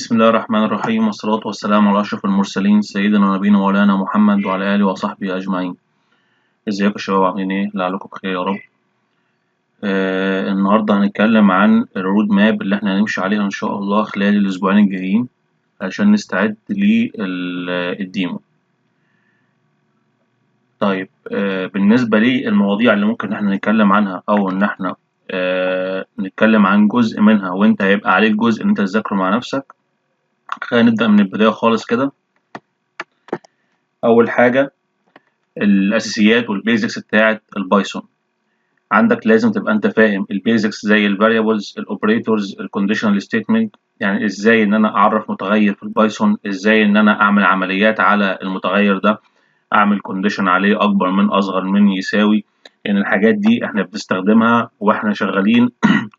بسم الله الرحمن الرحيم، والصلاة والسلام على أشرف المرسلين سيدنا ونبينا مولانا محمد وعلى آله وصحبه أجمعين. ازيكم يا شباب، عاملين ايه؟ لعلكم بخير يا رب. النهاردة هنتكلم عن الرود ماب اللي احنا هنمشي عليها إن شاء الله خلال الأسبوعين الجايين عشان نستعد للديمو. طيب، بالنسبة للمواضيع اللي ممكن احنا نتكلم عنها أو إن احنا نتكلم عن جزء منها وانت هيبقى عليك جزء ان انت تذاكره مع نفسك. خلينا نبدأ من البداية خالص كده. أول حاجة الأساسيات والبيزكس بتاعة البايثون. عندك لازم تبقى أنت فاهم البيزكس زي الفاريبلز، الأوبريتورز، الكونديشنال ستيتمنت، يعني إزاي إن أنا أعرف متغير في البايثون، إزاي إن أنا أعمل عمليات على المتغير ده، أعمل كونديشن عليه أكبر من أصغر من يساوي، لأن يعني الحاجات دي إحنا بنستخدمها وإحنا شغالين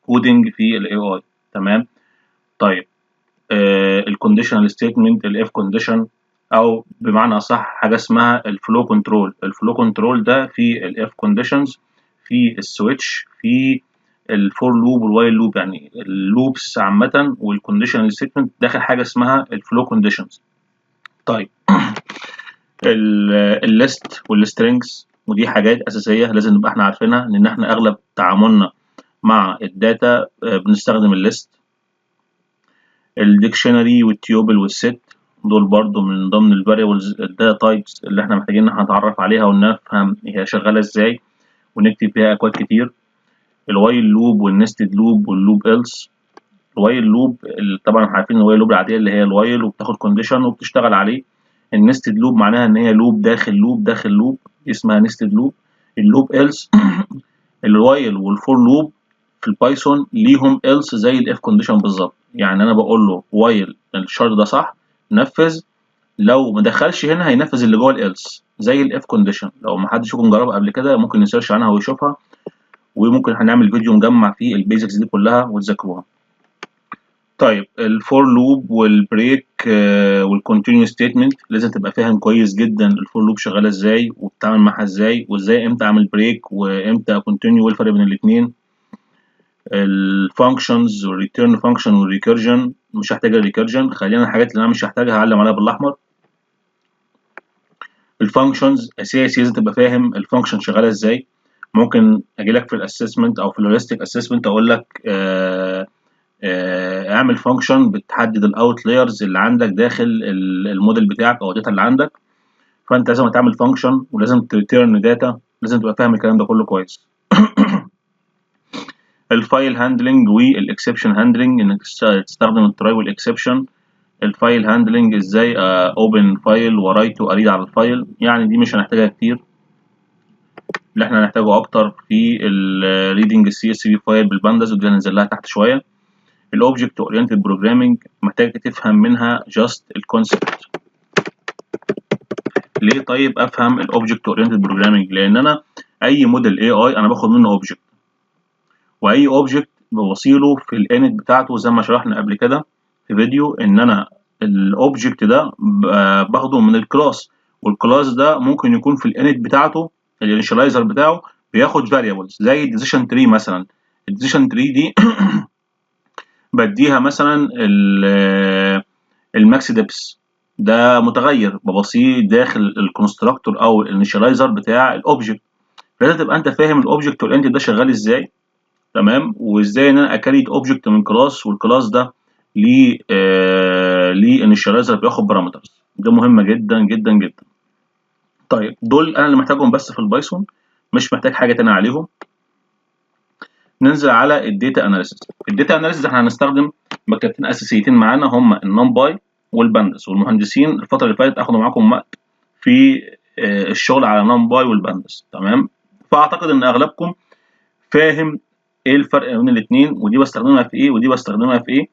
كودينج في ال AI. تمام. طيب، الكونديشنال ستيتمنت، الاف كونديشن، او بمعنى اصح حاجه اسمها الفلو كنترول. الفلو كنترول ده في الاف كونديشنز، في السويتش، في الفور لوب والوايل لوب، يعني اللوبس عامه، والكونديشنال ستيتمنت داخل حاجه اسمها الفلو كونديشنز. طيب الليست والسترينجز، ودي حاجات اساسيه لازم نبقى احنا عارفينها، لان احنا اغلب تعاملنا مع الداتا بنستخدم الليست. الديكشنري والتيوبل والست دول برضو من ضمن الفاريبلز الداتا تايبس اللي احنا محتاجين ان احنا نتعرف عليها ونفهم هي شغاله ازاي ونكتب فيها اكواد كتير. الوايل لوب والنستد لوب واللوب إلس. الوايل لوب طبعا احنا عارفين الوايل لوب العاديه اللي هي الوايل وبتاخد كونديشن وبتشتغل عليه. النستد لوب معناها ان هي لوب داخل لوب داخل لوب، اسمها نستد لوب. اللوب إلس الوايل والفور لوب في البايثون ليهم إلس زي الاف كونديشن بالظبط، يعني انا بقول له وايل الشرط ده صح نفذ، لو ما دخلش هنا هينفذ اللي جوه الإلس زي الاف كونديشن. لو ما حدش فيكم جربها قبل كده ممكن يسيرش عنها ويشوفها، وممكن هنعمل فيديو مجمع فيه البيزكس دي كلها وتذاكروها. طيب الفور لوب والبريك والكونتينيو ستيتمنت لازم تبقى فاهم كويس جدا الفور لوب شغاله ازاي وبتتعامل معاها ازاي، وازاي امتى اعمل بريك وامتى كونتينيو والفرق بين الاثنين. الفانكشنز والريتيرن فانكشن والريكيرجن، مش هحتاج الريكيرجن، خلينا الحاجات اللي انا مش هحتاجها هعلم عليها بالاحمر. الفانكشنز اساسي لازم تبقى فاهم الفانكشن شغاله ازاي. ممكن اجي لك في الاسسمنت او في الهيورستيك اسسمنت اقول لك اعمل فانكشن بتحدد الاوتلايرز اللي عندك داخل الموديل بتاعك او الداتا اللي عندك، فانت لازم تعمل فانكشن ولازم تريتيرن داتا، لازم تبقى فاهم الكلام ده كله كويس. الفايل هاندلنج والاكسبشن هاندلنج، انك تستخدم التراي والاكسبشن. الفايل هاندلنج ازاي اوبن فايل ورايت واريد على الفايل، يعني دي مش هنحتاجها كتير، اللي احنا هنحتاجه اكتر في الريدنج السي اس في فايل بالبانداز، ودي هننزل لها تحت شويه. الاوبجكت اورينتد بروجرامنج محتاج تفهم منها جاست الكونسبت. ليه؟ طيب افهم الاوبجكت اورينتد بروجرامنج لان انا اي موديل اي اي انا باخد منه اوبجكت، واي اوبجكت بوصيله في الانت بتاعته زي ما شرحنا قبل كده في فيديو، ان انا الاوبجكت ده باخده من الكلاس، والكلاس ده ممكن يكون في الانت بتاعته الانيشاليزر بتاعه بياخد فاريبلز زي الديسيشن تري مثلا. الديسيشن تري دي بديها مثلا الماكس ديبس، ده متغير ببصيه داخل الكونستراكتور او الانيشاليزر بتاع الاوبجكت، لازم تبقى انت فاهم الاوبجكت والانت ده شغال ازاي. تمام. وازاي ان انا اكريت اوبجكت من كلاس، والكلاس ده ليه انيشاليزر بياخد بارامترز، ده مهمه جدا جدا جدا. طيب دول انا اللي محتاجهم بس في البايثون، مش محتاج حاجه تانية عليهم. ننزل على الداتا اناليسيس. الداتا اناليسيس احنا هنستخدم مكتبتين اساسيتين معانا، هما النمباي والبانداس، والمهندسين الفتره اللي فاتت اخدوا معاكم وقت في الشغل على نمباي والبانداس. تمام. فاعتقد ان اغلبكم فاهم ايه الفرق بين الاثنين، ودي بستخدمها في ايه ودي بستخدمها في ايه.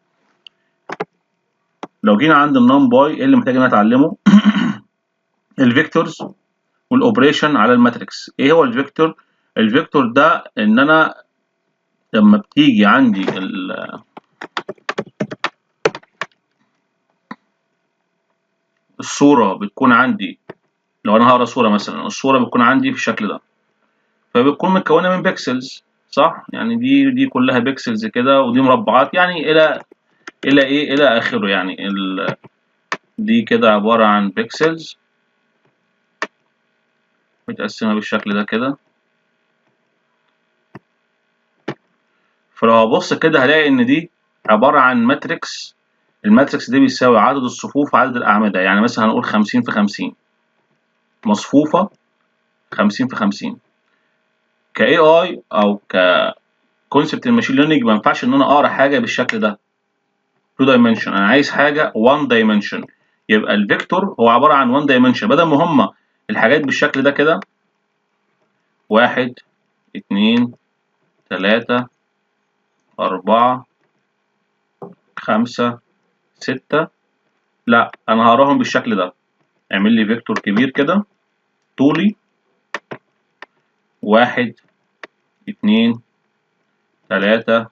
لو جينا عند النمباي ايه اللي محتاج ان انا اتعلمه؟ الفيكتورز والاوبريشن على الماتريكس. ايه هو الفيكتور؟ الفيكتور ده ان انا لما بتيجي عندي الصورة بتكون عندي، لو انا هقرا صورة مثلا، الصورة بتكون عندي في الشكل ده، فبتكون متكونة من بيكسلز، صح؟ يعني دي كلها بيكسلز كده، ودي مربعات، يعني الى ايه الى اخره. يعني دي كده عبارة عن بيكسلز متقسمة بالشكل ده كده. فلو هبص كده هلاقي ان دي عبارة عن ماتريكس. الماتريكس دي بيساوي عدد الصفوف عدد الأعمدة. يعني مثلا هنقول 50 في 50 مصفوفة 50 في 50. كاي اي او ككونسبت الماشين ليرنينج ما ينفعش ان انا اقرا حاجة بالشكل ده 2 دايمنشن. انا عايز حاجة 1 دايمنشن. يبقى الفيكتور هو عبارة عن 1 دايمنشن. بدل ما هما الحاجات بالشكل ده كده 1 2 3 4 5 6، لا انا هقراهم بالشكل ده. اعمل لي فيكتور كبير كده طولي 1 2 3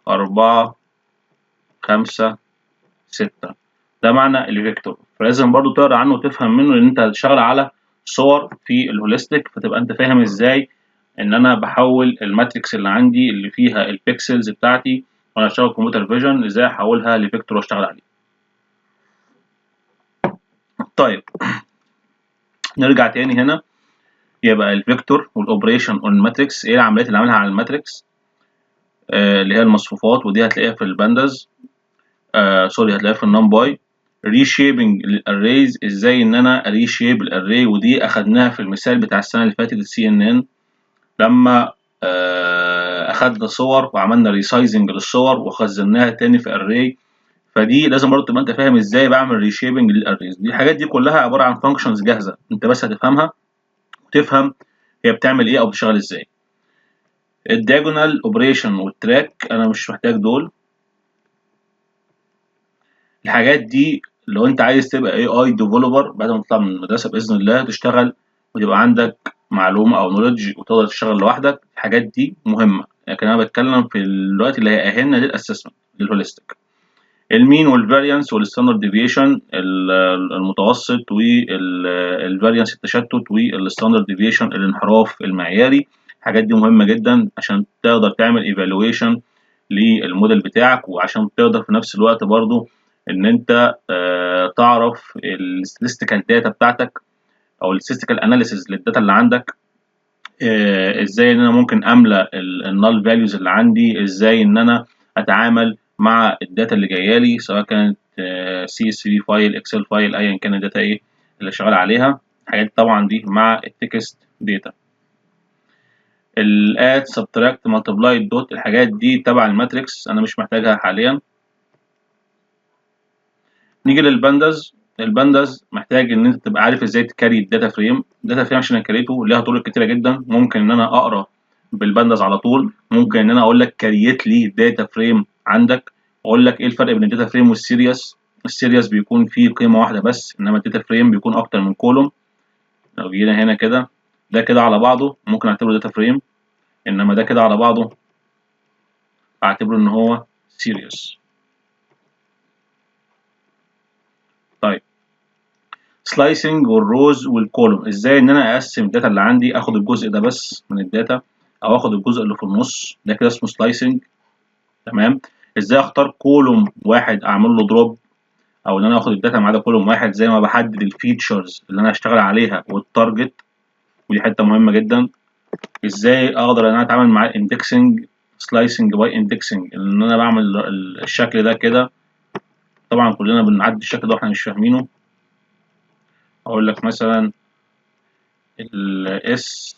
4 5 6. ده معنى الفيكتور. فلازم برضو تقرا عنه وتفهم منه ان انت هتشتغل على صور في الهوليستيك، فتبقى انت فاهم ازاي ان انا بحول الماتريكس اللي عندي اللي فيها البيكسلز بتاعتي وانا اشتغل كمبيوتر فيجن ازاي احولها لفيكتور واشتغل عليه. طيب نرجع تاني هنا. يبقى الفيكتور والاوبريشن والماتريكس ايه العمليات اللي عاملها على الماتريكس؟ اللي هي المصفوفات، ودي هتلاقيها في البانداز. سوري هتلاقيها في النمباي. ريشيبنج الاريز، ازاي ان انا ريشيب الاري، ودي اخدناها في المثال بتاع السنه اللي فاتت السي ان ان لما اخدنا صور وعملنا ريسايزنج للصور وخزناها تاني في اري. فدي لازم برضه تبقى انت فاهم ازاي بعمل ريشيبنج للاريز. دي الحاجات دي كلها عباره عن فانكشنز جاهزه، انت بس هتفهمها وتفهم هي بتعمل ايه او بتشتغل ازاي. الدياجونال اوبريشن والتراك انا مش محتاج دول. الحاجات دي لو انت عايز تبقى اي اي ديفلوبر بعد ما تطلع من المدرسه باذن الله تشتغل وتبقى عندك معلومه او نولج وتقدر تشتغل لوحدك، الحاجات دي مهمه. لكن انا بتكلم في الوقت اللي هيأهلنا للاسسمنت للهوليستيك. المين والفاريانس والستاندرد ديفيشن، المتوسط والفاريانس التشتت والستاندرد ديفيشن الانحراف المعياري. الحاجات دي مهمه جدا عشان تقدر تعمل ايفالويشن للموديل بتاعك، وعشان تقدر في نفس الوقت برضو ان انت تعرف الستاتستيكال داتا بتاعتك او الستاتستيكال اناليسيز للداتا اللي عندك. ازاي ان انا ممكن املى النال فاليوز اللي عندي، ازاي ان انا اتعامل مع الداتا اللي جايه لي سواء كانت سي اس في فايل اكسل فايل ايا كان الداتا ايه اللي شغال عليها. الحاجات طبعا دي مع التكست داتا. الاد سبتراكت مالتبلاي دوت، الحاجات دي تبع الماتريكس انا مش محتاجها حاليا. نيجي للبانداز. البانداز محتاج ان انت تبقى عارف ازاي تكاري الداتا فريم. الداتا فريم عشان اكريته ليها طرق كتيره جدا. ممكن ان انا اقرا بالبانداز على طول، ممكن ان انا اقول لك كريت لي داتا فريم عندك، واقول لك ايه الفرق بين الداتا فريم والسيريس. السيريس بيكون فيه قيمه واحده بس، انما الداتا فريم بيكون اكتر من كولوم. لو جينا هنا كده ده كده على بعضه ممكن اعتبره داتا فريم، انما ده كده على بعضه اعتبره ان هو سيريس. طيب سلايسنج والروز والكولوم، ازاي ان انا اقسم الداتا اللي عندي، اخد الجزء ده بس من الداتا او اخد الجزء اللي في النص ده كده اسمه سلايسنج. تمام. ازاي اختار كولوم واحد اعمل له دروب، او ان انا اخد الداتا ما عدا كولوم واحد، زي ما بحدد الفيتشرز اللي انا هشتغل عليها والتارجت، ودي حته مهمه جدا. ازاي اقدر ان انا اتعامل مع الاندكسنج سلايسنج باي اندكسنج، ان انا بعمل الشكل ده كده. طبعا كلنا بنعدي الشكل ده واحنا مش فاهمينه. اقول لك مثلا الاس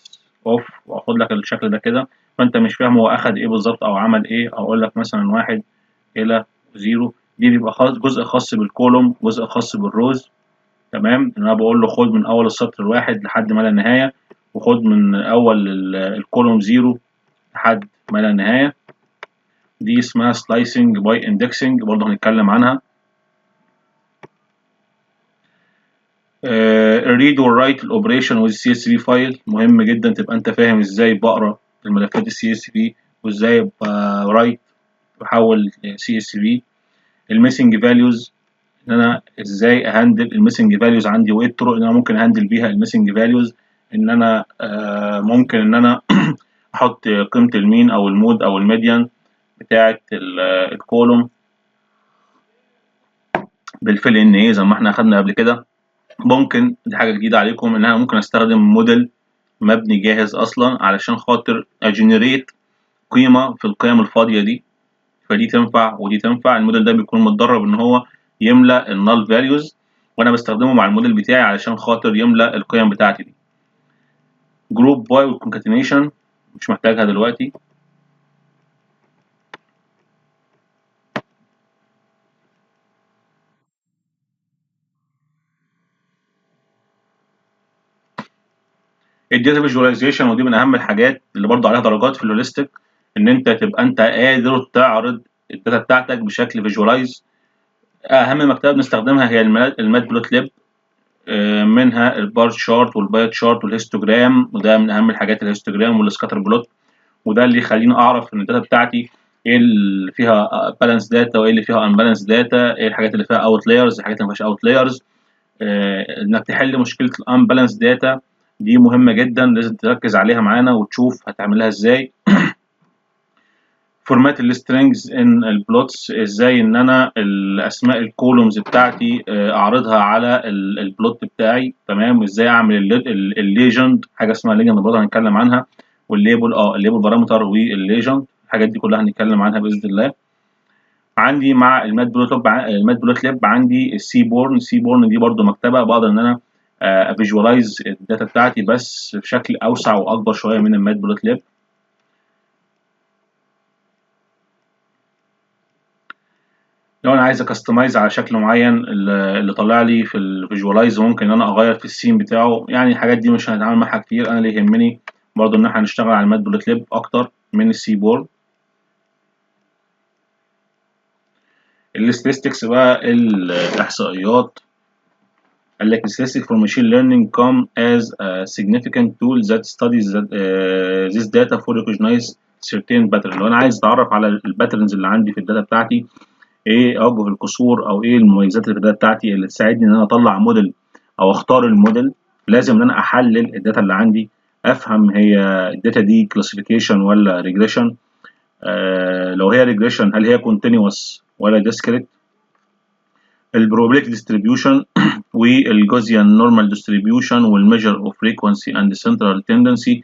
اوف واخد لك الشكل ده كده فانت مش فاهم هو اخد ايه بالظبط او عمل ايه. اقول لك مثلا 1 الى 0، دي بيبقى خاص جزء خاص بالكولوم جزء خاص بالروز. تمام. ان انا بقول له خد من اول السطر الواحد لحد ما لا نهايه، وخد من اول الكولوم 0 لحد ما لا نهايه. دي اسمها سلايسنج باي اندكسنج، برضه هنتكلم عنها. الريد والرايت الاوبريشن والسي اس في فايل مهم جدا تبقى انت فاهم ازاي بقرا الملفات السي اس في وازاي رايت بحول سي اس في. الميسنج فاليوز، ان انا ازاي اهندل الميسنج فاليوز عندي، وايه الطرق اللي انا ممكن اهندل بيها الميسنج فاليوز. ان انا ممكن ان انا احط قيمه المين او المود او الميديان بتاعه الكولوم. بالفيل ان ايه زي ما احنا اخدنا قبل كده. ممكن دي حاجه جديده عليكم ان انا ممكن استخدم موديل مبني جاهز اصلا علشان خاطر اجنريت قيمه في القيم الفاضيه دي. فدي تنفع ودي تنفع. الموديل ده بيكون متدرب ان هو يملأ النال فاليوز، وانا بستخدمه مع الموديل بتاعي علشان خاطر يملأ القيم بتاعتي دي. جروب باي والكونكاتينيشن مش محتاجها دلوقتي. الداتا فيجواليزيشن ودي من اهم الحاجات اللي برضه عليها درجات في الهوليستيك، ان انت تبقى انت قادر تعرض الداتا بتاعتك بشكل فيجوالايز. اهم مكتبه بنستخدمها هي المات بلوت ليب، منها البار شارت والباي تشارت والهيستوجرام، وده من اهم الحاجات الهيستوجرام والسكاتر بلوت. وده اللي يخليني اعرف ان الداتا بتاعتي ايه اللي فيها بالانس داتا وايه اللي فيها ان بالانس داتا، ايه الحاجات اللي فيها اوت لايرز، الحاجات اللي ما فيهاش اوت لايرز. انك تحل مشكله الان بالانس داتا دي مهمه جدا، لازم تركز عليها معانا وتشوف هتعملها ازاي. فورمات السترينجز ان البلوتس، ازاي ان انا الاسماء الكولومز بتاعتي اعرضها على البلوت بتاعي، تمام. ازاي اعمل الليجند، حاجه اسمها ليجند برضه هنتكلم عنها. والليبل الليبل بارامتر والليجند، الحاجات دي كلها هنتكلم عنها باذن الله. عندي مع المات بلوت لاب عندي السي بورن. السي بورن دي برضو مكتبه بقدر ان انا افيجوالايز الداتا بتاعتي بس بشكل اوسع واكبر شويه من المات بلوت لاب. لو انا عايز اكستمايز على شكل معين اللي طالع لي في الفيجوالايز، ممكن ان انا اغير في السين بتاعه. يعني الحاجات دي مش هنتعامل معاها كتير، انا اللي يهمني برضو ان احنا هنشتغل على المات بلوت لاب اكتر من السي بورن. الاستاتستكس بقى الاحصائيات. قال لك statistics for machine learning come as a significant tool that studies this data for recognize certain pattern. لو انا عايز اتعرف على الباترنز اللي عندي في الداتا بتاعتي، ايه اوجه القصور او ايه المميزات اللي في الداتا بتاعتي اللي تساعدني ان انا اطلع موديل او اختار الموديل. لازم ان انا احلل الداتا اللي عندي، افهم هي الداتا دي كلاسيفيكيشن ولا ريجريشن. لو هي ريجريشن هل هي كونتينوس ولا ديسكريت. البروبابيلتي ديستريبيوشن والجوزيان نورمال ديستريبيوشن والميجر اوف فريكوانسي اند سنترال تندنسي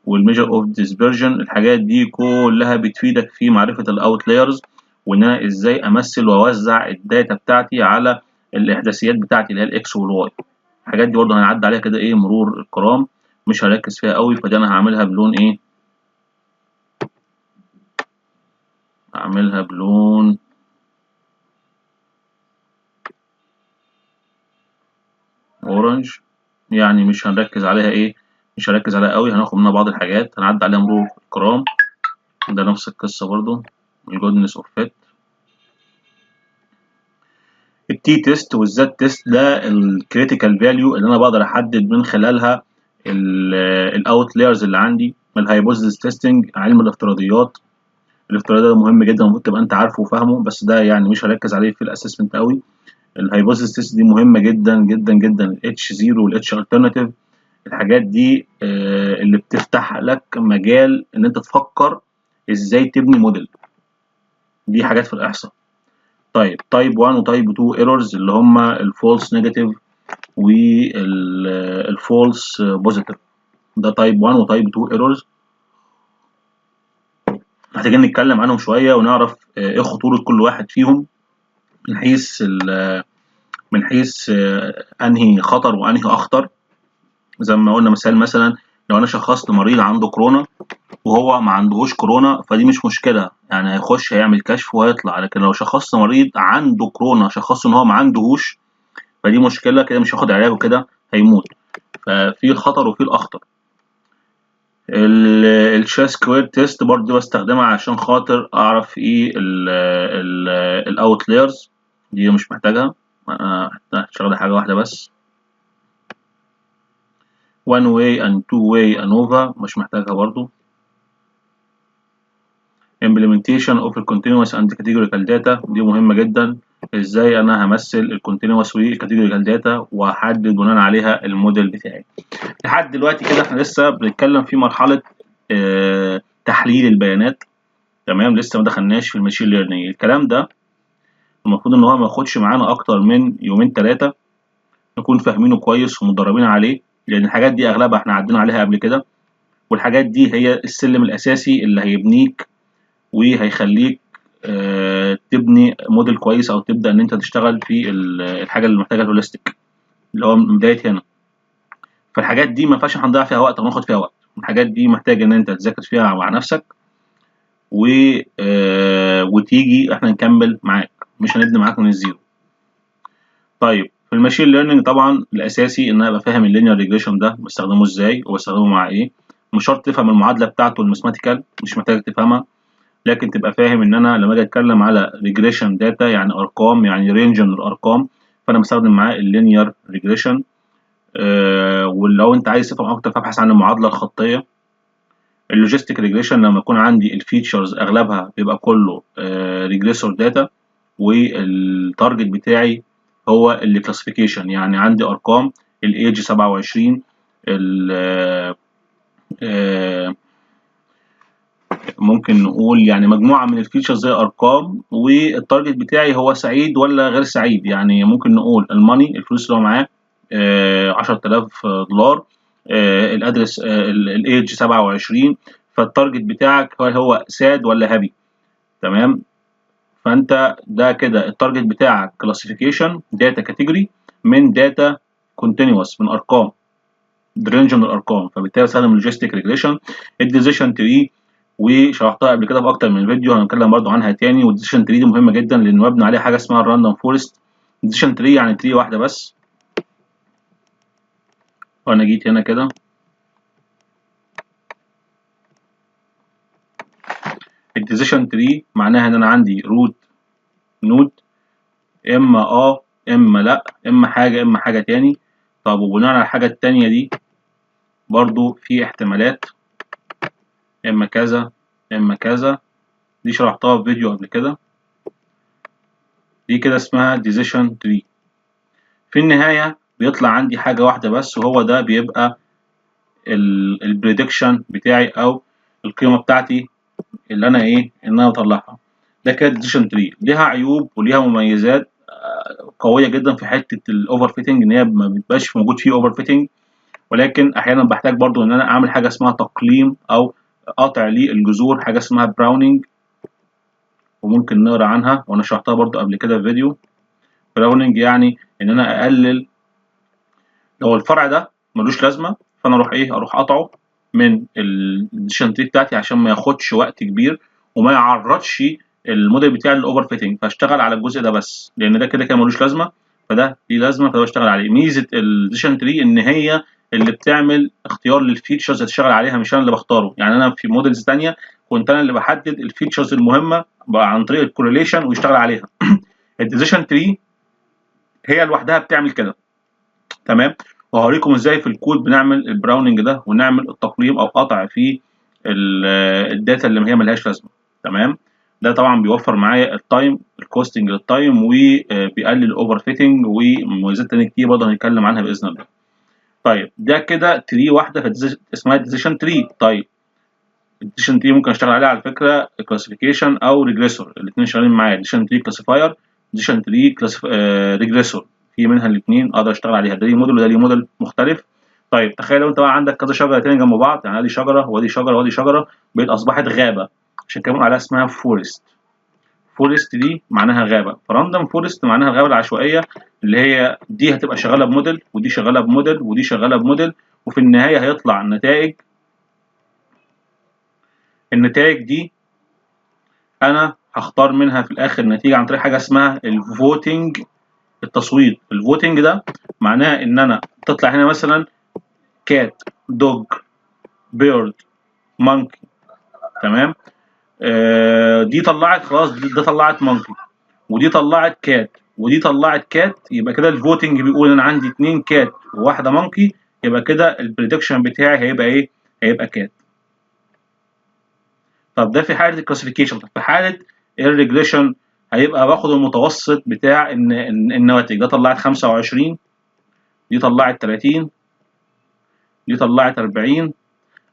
والميجر اوف ديسبرجن. الحاجات دي كلها بتفيدك في معرفه الاوت لايرز، وان انا ازاي امثل واوزع الداتا بتاعتي على الاحداثيات بتاعتي اللي هي الاكس والواي. الحاجات دي برضه هنعدي عليها كده ايه مرور الكرام، مش هركز فيها قوي. فدي انا هعملها بلون ايه، هعملها بلون اورنج. يعني مش هنركز عليها ايه، مش هركز عليها قوي، هناخد منها بعض الحاجات هنعدي عليها مرور الكرام. ده نفس القصه برضو. الجودنس اوف فيت. التي تيست والزد تيست ده الكريتيكال فاليو اللي انا بقدر احدد من خلالها الاوت لايرز اللي عندي. الهايبوثيسيس تيستنج علم الافتراضيات. الافتراضي ده مهم جدا، المفروض تبقى انت عارفه وفاهمه، بس ده يعني مش هركز عليه في الاسسمنت قوي. الهايبوثيسيس تيست دي مهمه جدا جدا جدا. الاتش 0 والاتش الترناتيف، الحاجات دي اللي بتفتح لك مجال ان انت تفكر ازاي تبني موديل. دي حاجات في الاحصاء. طيب تايب 1 وتايب 2 ايرورز اللي هم الفولس نيجاتيف والفولس بوزيتيف. ده تايب 1 وتايب 2 ايرورز، محتاجين نتكلم عنهم شويه ونعرف ايه خطوره كل واحد فيهم من حيث انهي خطر وانهي اخطر. زي ما قلنا مثلا لو انا شخصت مريض عنده كورونا وهو ما عندهوش كورونا، فدي مش مشكله، يعني هيخش هيعمل كشف وهيطلع. لكن لو شخصت مريض عنده كورونا شخصت ان هو ما عندهوش، فدي مشكله كده، مش هياخد علاج وكده هيموت. ففي الخطر وفي الاخطر. الشا سكوير تيست برضه بستخدمها عشان خاطر اعرف ايه الاوت لايرز. دي مش محتاجها، انا هشتغل حاجه واحده بس. one way and two way انوفا مش محتاجها برضه. implementation of continuous and categorical data دي مهمة جدا. ازاي انا همثل الكونتينوس والكاتيجوريكال داتا واحدد بناء عليها الموديل بتاعي. لحد دلوقتي كده احنا لسه بنتكلم في مرحلة تحليل البيانات، تمام. لسه ما دخلناش في الماشين ليرنينج. الكلام ده المفروض ان هو ما ياخدش معانا اكتر من يومين 3 نكون فاهمينه كويس ومتدربين عليه، لان الحاجات دي اغلبها احنا عدينا عليها قبل كده، والحاجات دي هي السلم الاساسي اللي هيبنيك وهيخليك تبني موديل كويس، او تبدا ان انت تشتغل في الحاجه اللي محتاجه الهوليستيك اللي هو من بدايه هنا. فالحاجات دي ما ينفعش هنضيع فيها وقت وناخد فيها وقت، الحاجات دي محتاج ان انت تذاكر فيها مع نفسك وتيجي احنا نكمل معاك، مش هنبني معاك من الزيرو. طيب في الماشين ليرنينج طبعا الاساسي ان انا ابقى فاهم اللينير ريجريشن ده بستخدمه ازاي وبستخدمه مع ايه. مش شرط تفهم المعادله بتاعته الماثيماتيكال، مش محتاج تفهمها، لكن تبقى فاهم ان انا لما اجي اتكلم على ريجريشن داتا يعني ارقام، يعني رينج من الارقام، فانا بستخدم معاه اللينير ريجريشن. ولو انت عايز تفهم اكتر فابحث عن المعادله الخطيه. اللوجيستيك ريجريشن لما يكون عندي الفيتشرز اغلبها بيبقى كله ريجريسور داتا، والتارجت بتاعي هو اللي كلاسيفيكيشن، يعني عندي ارقام الايدج 27 ممكن نقول يعني مجموعه من الفيتشرز زي ارقام، والتارجت بتاعي هو سعيد ولا غير سعيد. يعني ممكن نقول الماني، الفلوس اللي هو معاه 10000 دولار، الادرس الايدج 27، فالتارجت بتاعك هو ساد ولا هابي. تمام. فانت ده كده التارجت بتاعك كلاسيفيكيشن داتا كاتيجوري من داتا كونتينوس من ارقام، رينج من الارقام، فبالتالي استخدم اللوجيستيك ريجريشن. الديسيشن تري وشرحتها قبل كده في اكتر من فيديو، هنتكلم برضو عنها تاني. والديسيشن تري دي مهمه جدا لان مبني عليها حاجه اسمها الراندوم فورست. الديسيشن تري يعني تري واحده بس، وانا جيت هنا كده الديسيشن تري معناها ان انا عندي روت نود، اما اما لا، اما حاجه تاني. طب وبناء على الحاجه التانيه دي برضو في احتمالات، اما كذا اما كذا، دي شرحتها في فيديو قبل كده. دي كده اسمها ديسيشن تري. في النهايه بيطلع عندي حاجه واحده بس، وهو ده بيبقى البريدكشن بتاعي او القيمه بتاعتي اللي انا ان انا بطلعها. ده كده ديسيشن تري، ليها عيوب وليها مميزات قويه جدا في حته الاوفر فيتنج، ان هي ما بيبقاش موجود فيه اوفر فيتنج، ولكن احيانا بحتاج برضو ان انا اعمل حاجه اسمها تقليم او قطع للجذور، حاجه اسمها براوننج، وممكن نقرا عنها وانا شرحتها برضو قبل كده في فيديو. براوننج يعني ان انا اقلل لو الفرع ده ملوش لازمه، فانا اروح قطعه من الديسيشن تري بتاعتي عشان ما ياخدش وقت كبير وما يعرضش الموديل بتاعي للاوفر فيتنج، فاشتغل على الجزء ده بس لان ده كده كده ملوش لازمه، فده ليه لازمه فده بشتغل عليه. ميزه الديسيشن تري ان هي اللي بتعمل اختيار للفيتشرز اللي تشتغل عليها، مش انا اللي بختاره. يعني انا في موديلز ثانيه كنت انا اللي بحدد الفيتشرز المهمه عن طريق الكورليشن ويشتغل عليها. الديسيشن تري هي لوحدها بتعمل كده. تمام. وهوريكم ازاي في الكود بنعمل البراوننج ده ونعمل التقليم او قطع في الداتا اللي هي ملهاش لازمه. تمام. ده طبعا بيوفر معايا التايم، الكوستنج للتايم، وبيقلل الاوفر فيتنج ومميزات تانية كتير برضه هنتكلم عنها باذن الله. طيب ده كده تري واحده اسمها ديسيشن تري. طيب الديسيشن تري ممكن اشتغل عليها على فكره كلاسيفيكيشن او ريجريسور، الاثنين شغالين معايا، ديسيشن تري كلاسيفاير، ديسيشن تري ريجريسور، في منها الاثنين اقدر اشتغل عليها، ده ليه موديل وده ليه موديل مختلف. طيب تخيل لو انت بقى عندك كذا شجره تاني جنب بعض، يعني ادي شجره وادي شجره وادي شجره، بقت اصبحت غابه، عشان كده بنقول عليها اسمها فورست. فورست دي معناها غابه، فراندوم فورست معناها الغابه العشوائيه، اللي هي دي هتبقى شغاله بموديل ودي شغاله بموديل ودي شغاله بموديل، وفي النهايه هيطلع النتائج دي انا هختار منها في الاخر نتيجه عن طريق حاجه اسمها الفوتنج، التصويت. الفوتنج ده معناه ان انا تطلع هنا مثلا كات، دوج، بيرد، مونكي. تمام. دي طلعت خلاص، ده طلعت مونكي، ودي طلعت كات، ودي طلعت كات، يبقى كده الفوتنج بيقول انا عندي 2 كات وواحده مونكي، يبقى كده البريدكشن بتاعي هيبقى هيبقى كات. طب ده في حاله الكلاسيفيكيشن. طب في حاله الريجريشن هيبقى باخد المتوسط بتاع النواتج. ده طلعت 25، دي طلعت 30، دي طلعت 40،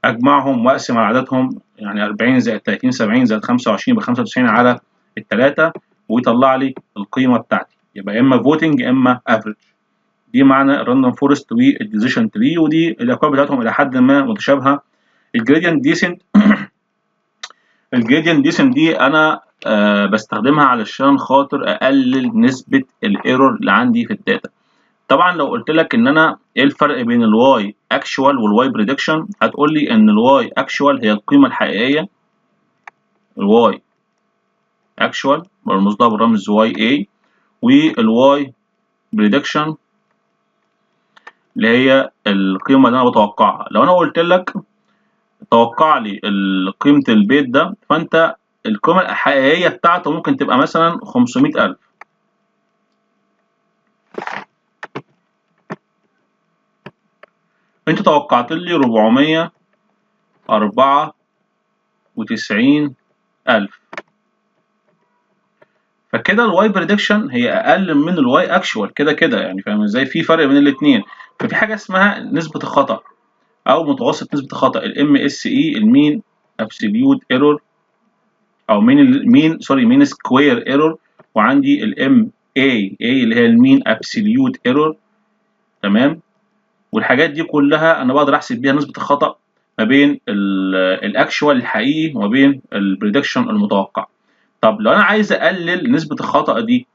اجمعهم واقسم على عددهم، يعني 40 زائد 30 70 زائد 25 يبقى 95 على الثلاثه، ويطلع لي القيمه بتاعتي، يبقى اما فوتنج اما افريج. دي معنى الراندوم فورست والديسيشن تري، ودي الاكواد بتاعتهم الى حد ما متشابهه. الجريدينت ديسنت الجريدينت ديسنت دي انا بستخدمها علشان خاطر اقلل نسبه الايرور اللي عندي في الداتا. طبعا لو قلت لك ان انا ايه الفرق بين الواي اكشوال والواي بريدكشن، هتقول لي ان الواي اكشوال هي القيمه الحقيقيه، الواي اكشوال مرموز لها بالرمز واي اي، والواي بريدكشن اللي هي القيمه اللي انا بتوقعها. لو انا قلت لك توقع لي قيمه البيت ده، فانت القيمه الحقيقيه بتاعته ممكن تبقى مثلا 500,000، انت توقعت لي 494,000، فكده الواي بريدكشن هي اقل من الواي اكشوال كده كده، يعني فاهم ازاي؟ في فرق بين الاثنين. ففي حاجه اسمها نسبه الخطا او متوسط نسبه الخطا، الام اس اي، المين ابسوليوت ايرور، او مين سكوير ايرور، وعندي الام اي اللي هي المين ابسوليوت ايرور. تمام. والحاجات دي كلها انا بقدر احسب بيها نسبه الخطا ما بين الاكشوال الحقيقي وما بين البريدكشن المتوقع. طب لو انا عايز اقلل نسبه الخطا دي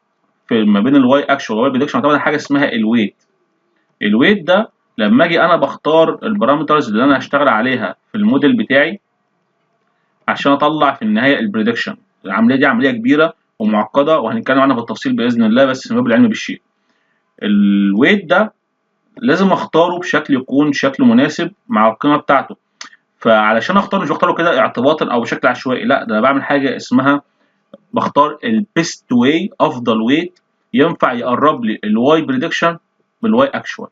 في ما بين الواي اكشوال والواي بريدكشن، اعتمد على حاجه اسمها الويت. الويت ده لما اجي انا بختار البارامترز اللي انا هشتغل عليها في الموديل بتاعي عشان اطلع في النهايه البريدكشن. العمليه دي عمليه كبيره ومعقده وهنتكلم عنها بالتفصيل باذن الله، بس من باب العلم بالشيء. الويت ده لازم اختاره بشكل يكون شكله مناسب مع القيمه بتاعته. فعلشان اختاره مش بختاره كده اعتباطا او بشكل عشوائي، لا، ده انا بعمل حاجه اسمها بختار البيست واي، افضل ويت ينفع يقرب لي الواي بريدكشن بالواي اكشوال.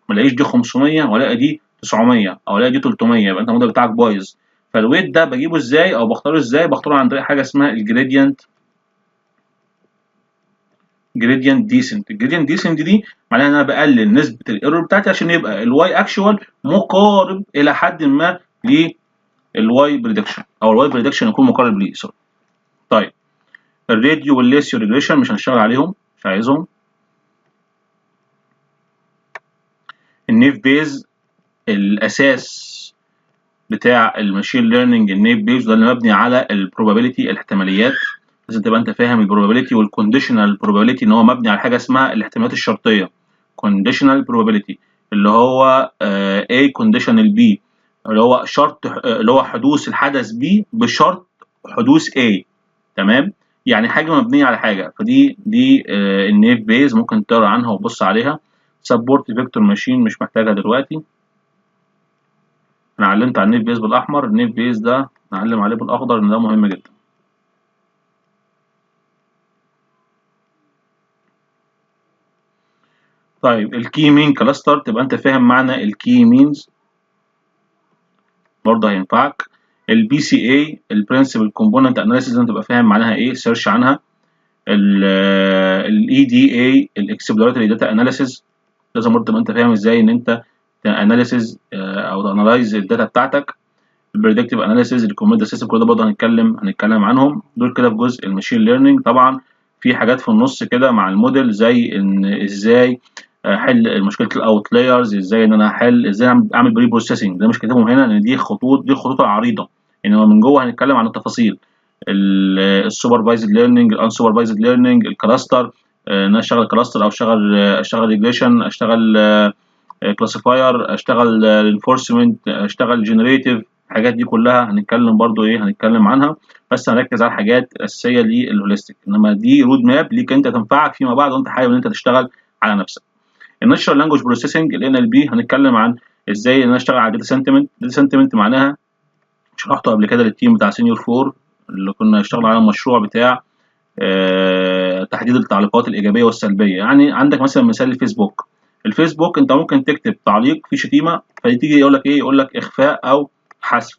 ما الاقيش دي 500 ولا دي 900 او الاقي دي 300، يبقى انت الموديل بتاعك بايظ. فالويت ده بجيبه ازاي او بختاره ازاي؟ بختاره عن طريق حاجه اسمها الجريدينت ديسنت. الجريدينت ديسنت دي معناها ان انا بقلل نسبه الايرور بتاعتي عشان يبقى الواي اكشوال مقارب الى حد ما للواي بريدكشن، او الواي بريدكشن يكون مقارب ليه. طيب الراديو والليسيو ريجريشن مش هنشتغل عليهم، مش عايزهم. النيف بيز الاساس بتاع الماشين ليرنينج، النيف بيز ده اللي مبني على البروبابيلتي، الاحتماليات. لازم تبقى انت فاهم البروبابيلتي والكونديشنال بروبابيلتي، ان هو مبني على حاجه اسمها الاحتمالات الشرطيه. كونديشنال بروبابيلتي اللي هو A كونديشنال B، اللي هو شرط اللي هو حدوث الحدث B بشرط حدوث A. تمام. يعني حاجه مبنيه على حاجه. دي النيف بيز ممكن تقرا عنها وتبص عليها. سبورت فيكتور ماشين مش محتاجها دلوقتي. انا علمت على النيف بيز بالاحمر، النيف بيز ده نعلم عليه بالاخضر ان ده مهم جدا. طيب الكي مين كلاستر، تبقى انت فاهم معنى الكي مينز برضه هينفعك. البي سي اي البرنسبل كومبوننت اناليسيز لازم تبقى فاهم معناها ايه، سيرش عنها. الاي دي اي الاكسبلوراتوري داتا اناليسيز لازم برضه تبقى انت فاهم ازاي ان انت اناليسيز او تانلايز الداتا بتاعتك. البريدكتيف اناليسيز، الريكومند سيستم، كل ده برضه هنتكلم عنهم. دول كده في جزء الماشين ليرنينج. طبعا في حاجات في النص كده مع الموديل، زي ان ازاي احل مشكله الاوتلايرز، ازاي ان انا ازاي اعمل بري بروسيسنج. ده مش كاتبهم هنا لان دي الخطوط العريضه، انما من جوه هنتكلم عن التفاصيل. السوبرفايزد ليرنينج، الانسوبرفايزد ليرنينج، الكلاستر، ان انا اشتغل كلاستر او اشتغل ريجريشن، اشتغل كلاسيفاير، اشتغل انفورسمنت، اشتغل جنريتيف. الحاجات دي كلها هنتكلم عنها، بس هنركز على الحاجات الاساسيه للهوليستيك. انما دي رود ماب ليك انت تنفعك فيما بعد وانت حابب ان انت تشتغل على نفسك. الناتشرال لانجوج بروسيسنج ال NLP هنتكلم عن ازاي ان انا اشتغل على داتا سنتمنت. داتا سنتمنت معناها شرحته قبل كده للتيم بتاع سينيور 4 اللي كنا اشتغلنا على المشروع بتاع تحديد التعليقات الايجابيه والسلبيه. يعني عندك مثلا مثال الفيسبوك انت ممكن تكتب تعليق فيه شتيمه، فتيجي يقول لك اخفاء او حذف.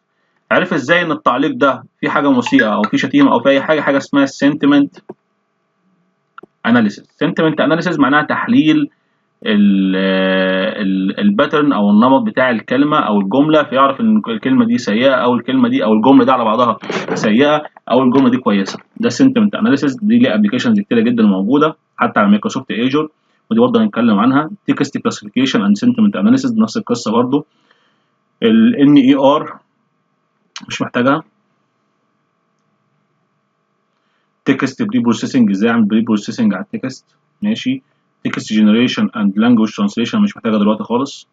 عارف ازاي ان التعليق ده فيه حاجه مسيئه او فيه شتيمه او فيه اي حاجه اسمها السنتمنت اناليسيس. سنتمنت اناليسيس معناها تحليل الباترن او النمط بتاع الكلمه او الجمله، فيعرف ان الكلمه دي سيئه او الكلمه دي او الجمله دي على بعضها سيئه او الجمله دي كويسه. ده سنتمنت اناليسيس، دي ليه ابلكيشنز كتيره جدا موجوده حتى على مايكروسوفت ايجور، ودي برضه هنتكلم عنها. تكست كلاسيفيكيشن اند سنتمنت اناليسيس نفس القصه برضه. الان اي ار مش محتاجها. تكست بري بروسيسنج، ازاي اعمل بري بروسيسنج على التكست، ماشي. تكست جنريشن اند لانجويج ترانسليشن مش محتاجها دلوقتي خالص.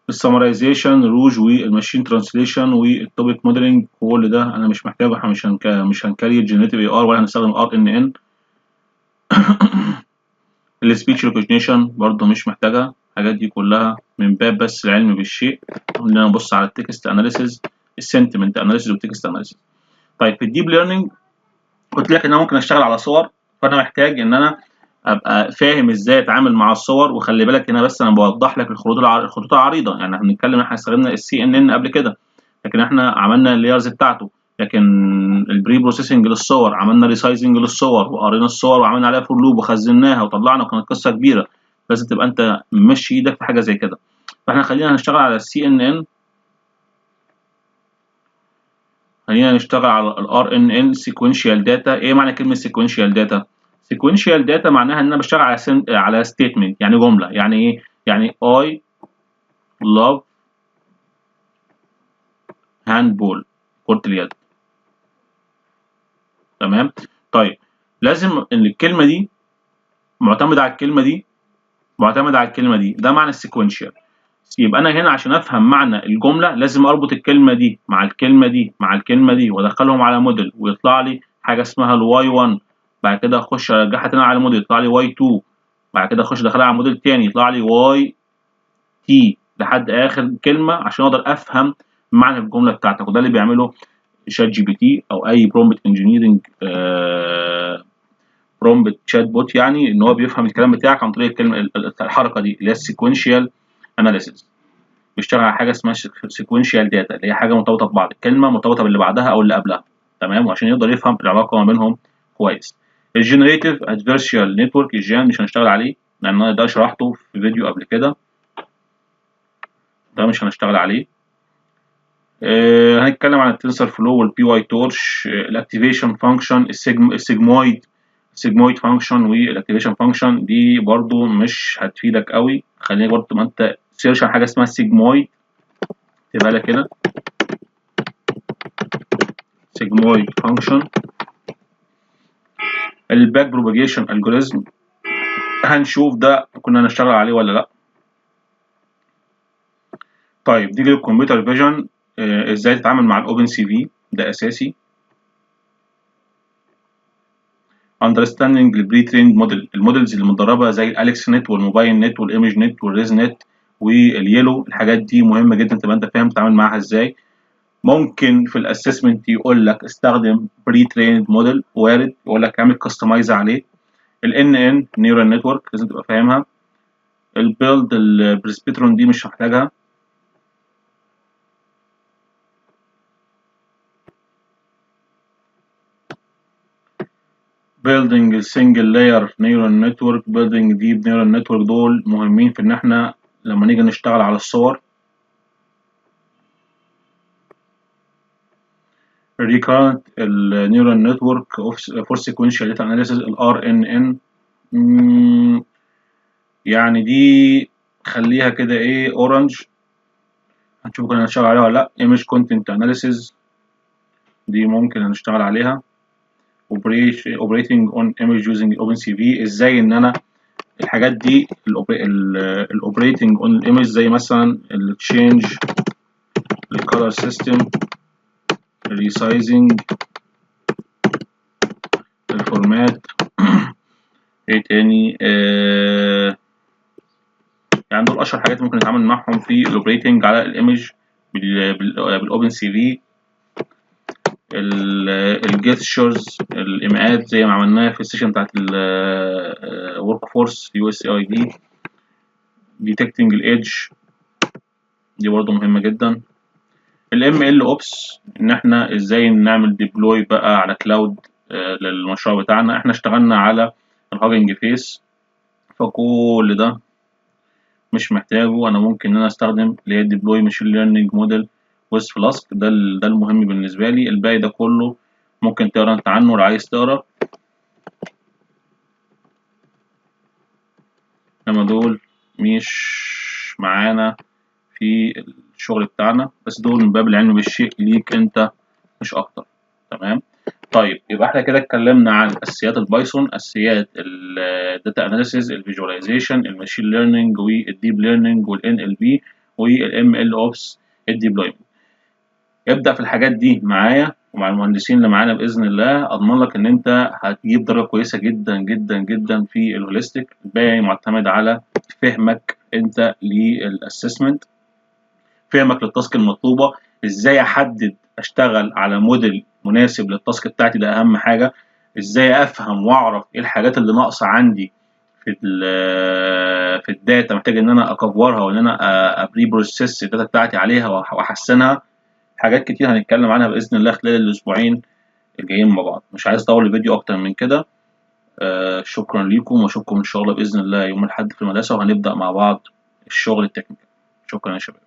السمرايزيشن روج والماشين ترانسليشن والتوبيك موديلنج كل ده انا مش محتاجه، احنا مش هنكريت جنريتيف اي ار ولا هنستخدم ار ان ان. السبيتش ريكوجنيشن برضه مش محتاجها. الحاجات دي كلها من باب بس العلم بالشيء، ان انا ابص على التكست اناليسيز، السنتمنت اناليسيز والتكست اناليسيز. طيب في الديب ليرنينج قلت لك ان انا ممكن اشتغل على صور، فانا محتاج ان انا ابقى فاهم ازاي اتعامل مع الصور. وخلي بالك هنا بس انا بوضح لك الخطوط العريضه، يعني احنا بنتكلم احنا استخدمنا السي ان ان قبل كده، لكن احنا عملنا اللايرز بتاعته. لكن البري بروسيسنج للصور عملنا ريسايزنج للصور وقرينا الصور وعملنا عليها فور لوب وخزناها وطلعنا، وكانت قصه كبيره. لازم تبقى انت ممشي ايدك في حاجه زي كده. فاحنا خلينا نشتغل على السي ان ان، خلينا نشتغل على الار ان ان سيكونشال داتا. ايه معنى كلمه سيكونشال داتا؟ سيكونشال داتا معناها ان انا بشتغل على ستيتمنت، يعني جمله. يعني ايه؟ يعني I love handball، كرة اليد. تمام. طيب لازم ان الكلمه دي معتمده على الكلمه دي، معتمده على الكلمه دي، ده معنى السيكونشال. يبقى انا هنا عشان افهم معنى الجمله لازم اربط الكلمه دي مع الكلمه دي مع الكلمه دي وادخلهم على موديل ويطلع لي حاجه اسمها الواي 1. بعد كده اخش ارجعها تاني على موديل يطلع لي واي 2. بعد كده اخش ادخلها على موديل تاني يطلع لي واي تي لحد اخر كلمه عشان اقدر افهم معنى الجمله بتاعتك. وده اللي بيعمله شات جي بي تي او اي برومبت انجينيرنج برومبت شات بوت، يعني ان هو بيفهم الكلام بتاعك عن طريق الكلمه الحركه دي اللي هي السيكونشال اناليسيس. بيشتغل على حاجه اسمها سيكونشال داتا، اللي هي حاجه مرتبطه ببعض، الكلمه مرتبطه باللي بعدها او اللي قبلها. تمام. وعشان يقدر يفهم العلاقه ما بينهم كويس. الجنريتيف ادفيرشال نتورك الجان مش هنشتغل عليه لان انا ده شرحته في فيديو قبل كده، ده مش هنشتغل عليه. هنتكلم عن التنسر فلو والبي واي تورش، الاكتيفيشن فانكشن، السيجمويد فانكشن والاكتيفيشن فانكشن. دي برضو مش هتفيدك قوي، خليني برضو ما انت سيرش عن حاجه اسمها السيجمويد، تبقى لك كده سيجمويد فانكشن. الباك بروباجيشن الجوريزم هنشوف ده كنا هنشتغل عليه ولا لا. طيب دي الكمبيوتر فيجن، ازاي تتعامل مع الاوبن سي في، ده اساسي. understanding البري تريند موديل، المودلز اللي متدربه زي الاليكس نت والموبايل نت والايمج نت والريز نت واليلو، الحاجات دي مهمه جدا تبقى انت فاهم تتعامل معاها ازاي. ممكن في الاسسمنت يقول لك استخدم بري تريند موديل، وارد يقول لك اعمل كاستمايز عليه. الان ان نيورال نتورك لازم تبقى فاهمها. البيلد البريسبترون دي مش هحتاجها. building single layer neural network building deep neural network دول مهمين في ان احنا لما نيجي نشتغل على الصور. recurrent neural network for sequential data analysis RNN، يعني دي خليها كده ايه اورنج، هنشوف كنا هنشتغل عليها ولا لا. image content analysis دي ممكن هنشتغل عليها. operating on image using OpenCV، ازاي ان انا الحاجات دي الاوبريتنج اون الايمج زي مثلا التشينج، الكالر سيستم، الريسايزنج، الفورمات. ايه تاني؟ يعني دول اشهر حاجات ممكن نتعامل معهم في الاوبريتنج على الايمج بالاوبن سي في. الجيستشرز، الايماءات زي ما عملناها في السيشن بتاعت الورك فورس يو اس اي دي. ديتكتنج الايدج دي برضه مهمه جدا. الام ال اوبس ان احنا ازاي نعمل ديبلوي بقى على كلاود للمشروع بتاعنا. احنا اشتغلنا على الهاجنج فيس، فكل ده مش محتاجه. انا ممكن ان انا استخدم اللي هي ديبلوي ماشين ليرنينج موديل ويز فلاسك، ده المهم بالنسبه لي. الباقي ده كله ممكن تقرا انت عنه لو عايز تقرا، انما دول مش معانا في الشغل بتاعنا، بس دول من باب العلم بالشيء ليك انت مش اكتر. تمام. طيب يبقى احنا كده اتكلمنا عن اساسيات البايثون، اساسيات الداتا اناليسيز، الفيجواليزيشن، الماشين ليرنينج والديب ليرنينج والان ال بي والام ال اوبس الديبلويمنت. ابدا في الحاجات دي معايا ومع المهندسين اللي معانا باذن الله، اضمن لك ان انت هتجيب درجه كويسه جدا جدا جدا في الهوليستيك. الباقي معتمد على فهمك انت للاسسمنت، فهمك للتاسك المطلوبه، ازاي احدد اشتغل على موديل مناسب للتاسك بتاعتي، ده اهم حاجه. ازاي افهم واعرف ايه الحاجات اللي ناقصه عندي في الداتا، محتاج ان انا اكفرها وان انا ابري بروسيس الداتا بتاعتي عليها واحسنها. حاجات كتير هنتكلم عنها باذن الله خلال الاسبوعين الجايين مع بعض. مش عايز اطول الفيديو اكتر من كده. شكرا ليكم، واشوفكم ان شاء الله باذن الله يوم الاحد في المدرسه، وهنبدا مع بعض الشغل التكنيكال. شكرا يا شباب.